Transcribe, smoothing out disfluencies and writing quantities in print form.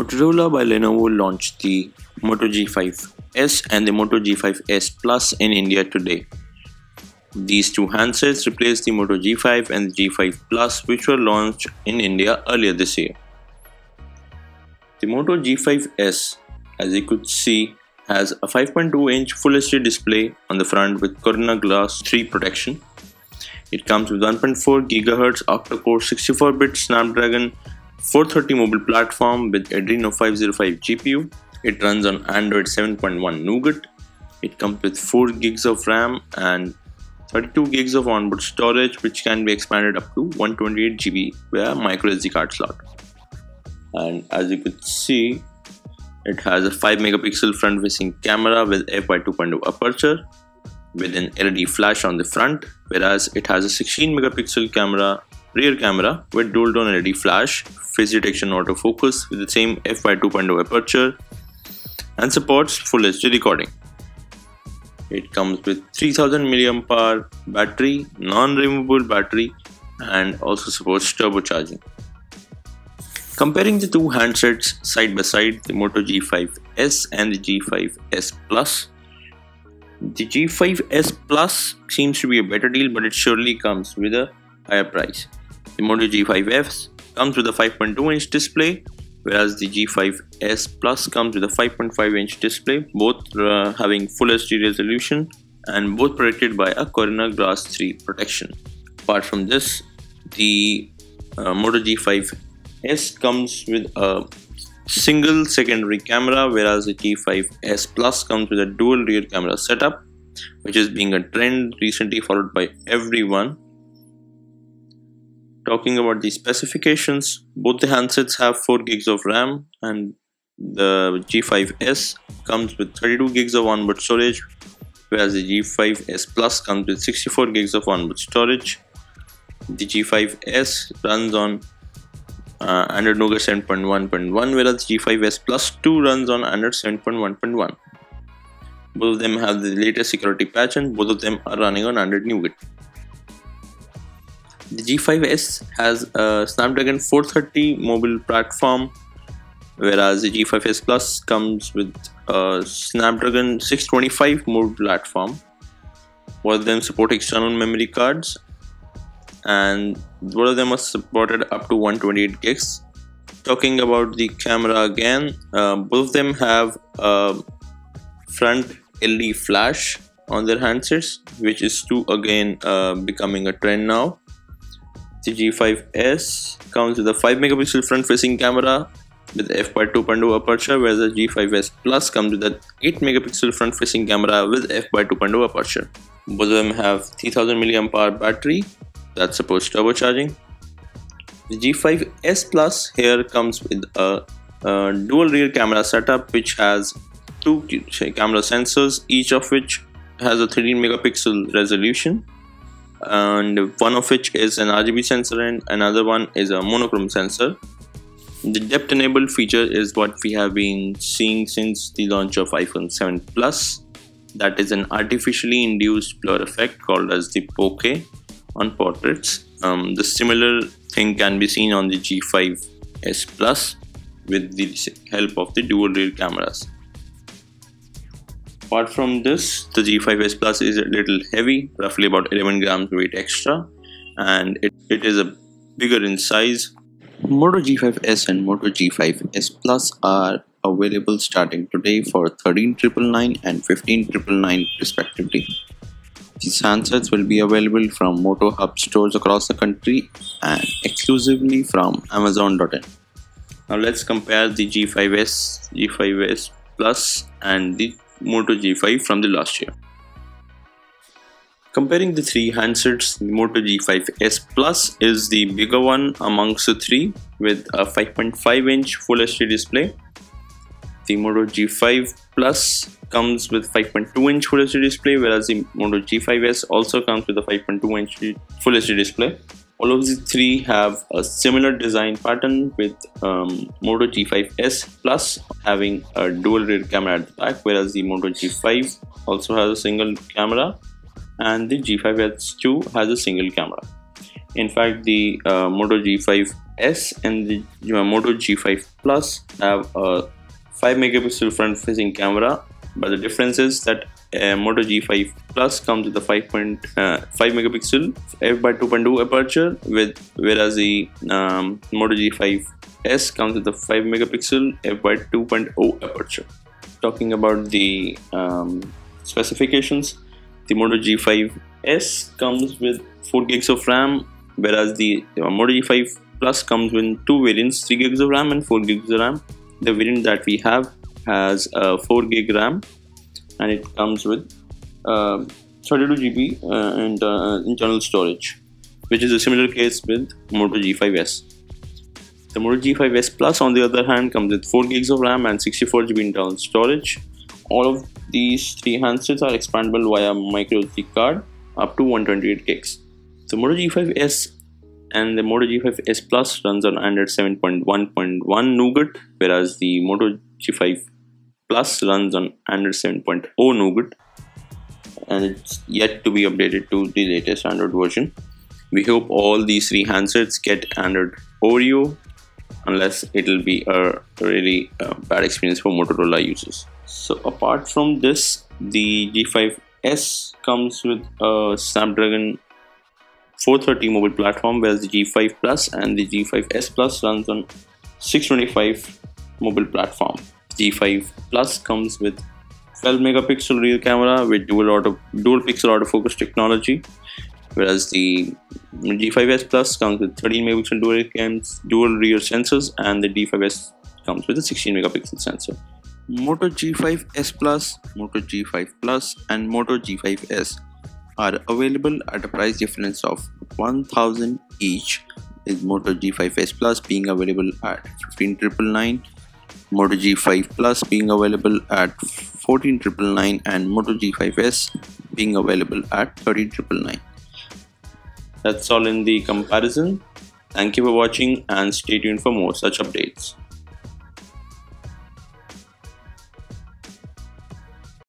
Motorola by Lenovo launched the Moto G5s and the Moto G5s Plus in India today. These two handsets replace the Moto G5 and the G5 Plus, which were launched in India earlier this year. The Moto G5s, as you could see, has a 5.2-inch Full HD display on the front with Corona Glass 3 protection. It comes with 1.4 GHz octa-core 64-bit Snapdragon 430 mobile platform with Adreno 505 GPU. It runs on Android 7.1 Nougat. It comes with 4 GB of RAM and 32 GB of onboard storage, which can be expanded up to 128 GB via microSD card slot. And as you could see, it has a 5 megapixel front facing camera with f/2.0 aperture with an LED flash on the front, whereas it has a 16 megapixel rear camera with dual tone LED flash, face detection, autofocus with the same f/2.0 aperture, and supports Full HD recording. It comes with 3000 mAh battery, non-removable battery, and also supports turbocharging. Comparing the two handsets side by side, the Moto G5s and the G5s Plus, the G5s Plus seems to be a better deal, but it surely comes with a higher price. The Moto G5s comes with a 5.2-inch display, whereas the G5s Plus comes with a 5.5-inch display, both having Full HD resolution and both protected by a Corona Glass 3 protection. Apart from this, the Moto G5s comes with a single secondary camera, whereas the G5s Plus comes with a dual rear camera setup, which is being a trend recently followed by everyone. Talking about the specifications, both the handsets have 4 GB of RAM, and the G5s comes with 32 GB of onboard storage, whereas the G5s Plus comes with 64 GB of onboard storage. The G5s runs on Android Nougat 7.1.1, whereas G5s Plus 2 runs on Android 7.1.1. Both of them have the latest security patch, and both of them are running on Android Nougat. The G5s has a Snapdragon 430 mobile platform, whereas the G5s Plus comes with a Snapdragon 625 mobile platform. Both of them support external memory cards, and both of them are supported up to 128 gigs. Talking about the camera again, both of them have a front LED flash on their handsets, which is again becoming a trend now. The G5s comes with a 5 megapixel front facing camera with f/2.0 aperture, whereas the G5s Plus comes with an 8 megapixel front facing camera with f/2.0 aperture. Both of them have 3000 mAh battery that supports turbocharging. The G5s Plus here comes with a dual rear camera setup, which has two camera sensors, each of which has a 13 megapixel resolution, and one of which is an RGB sensor and another one is a monochrome sensor. The depth enabled feature is what we have been seeing since the launch of iPhone 7 Plus. That is an artificially induced blur effect called as the bokeh on portraits. The similar thing can be seen on the G5s Plus with the help of the dual rear cameras. Apart from this, the G5s Plus is a little heavy, roughly about 11 grams weight extra, and it is a bigger in size. Moto G5s and Moto G5s Plus are available starting today for 13,999 and 15,999 respectively. These handsets will be available from Moto Hub stores across the country and exclusively from Amazon.in. Now let's compare the G5s Plus and the Moto G5 from the last year. Comparing the three handsets, the Moto G5s Plus is the bigger one amongst the three with a 5.5-inch Full HD display. The Moto G5 Plus comes with 5.2-inch Full HD display, whereas the Moto G5s also comes with a 5.2-inch Full HD display. All of the three have a similar design pattern, with Moto G5s Plus having a dual rear camera at the back, whereas the Moto G5 also has a single camera and the G5s2 has a single camera. In fact, the Moto G5 S and the Moto G5 Plus have a 5 megapixel front facing camera, but the difference is that Moto G5 Plus comes with a 5 megapixel f/2.2 aperture, whereas the Moto G5 S comes with a 5 megapixel f/2.0 aperture. Talking about the specifications, the Moto G5 S comes with 4 gigs of RAM, whereas the Moto G5 Plus comes with two variants, 3 gigs of RAM and 4 gigs of RAM. The variant that we have has 4 gig RAM, and it comes with 32 GB internal storage, which is a similar case with Moto G5s. The Moto G5s Plus, on the other hand, comes with 4 gigs of RAM and 64 GB internal storage. All of these three handsets are expandable via micro SD card up to 128 gigs. The Moto G5s and the Moto G5s Plus runs on Android 7.1.1 Nougat, whereas the Moto G5 Plus runs on Android 7.0 Nougat, and it's yet to be updated to the latest Android version. We hope all these three handsets get Android Oreo, unless it'll be a really bad experience for Motorola users. So apart from this, the G5s comes with a Snapdragon 430 mobile platform, whereas the G5 Plus and the G5s Plus runs on 625 mobile platform. G5 Plus comes with 12 megapixel rear camera with dual pixel autofocus technology, whereas the G5s Plus comes with 13 megapixel dual rear sensors, and the G5s comes with a 16 megapixel sensor. Moto G5s Plus, Moto G5 Plus and Moto G5s are available at a price difference of 1000 each, with Moto G5s Plus being available at 15,999, Moto G5 Plus being available at 14,999, and Moto G5s being available at 13,999. That's all in the comparison. Thank you for watching and stay tuned for more such updates.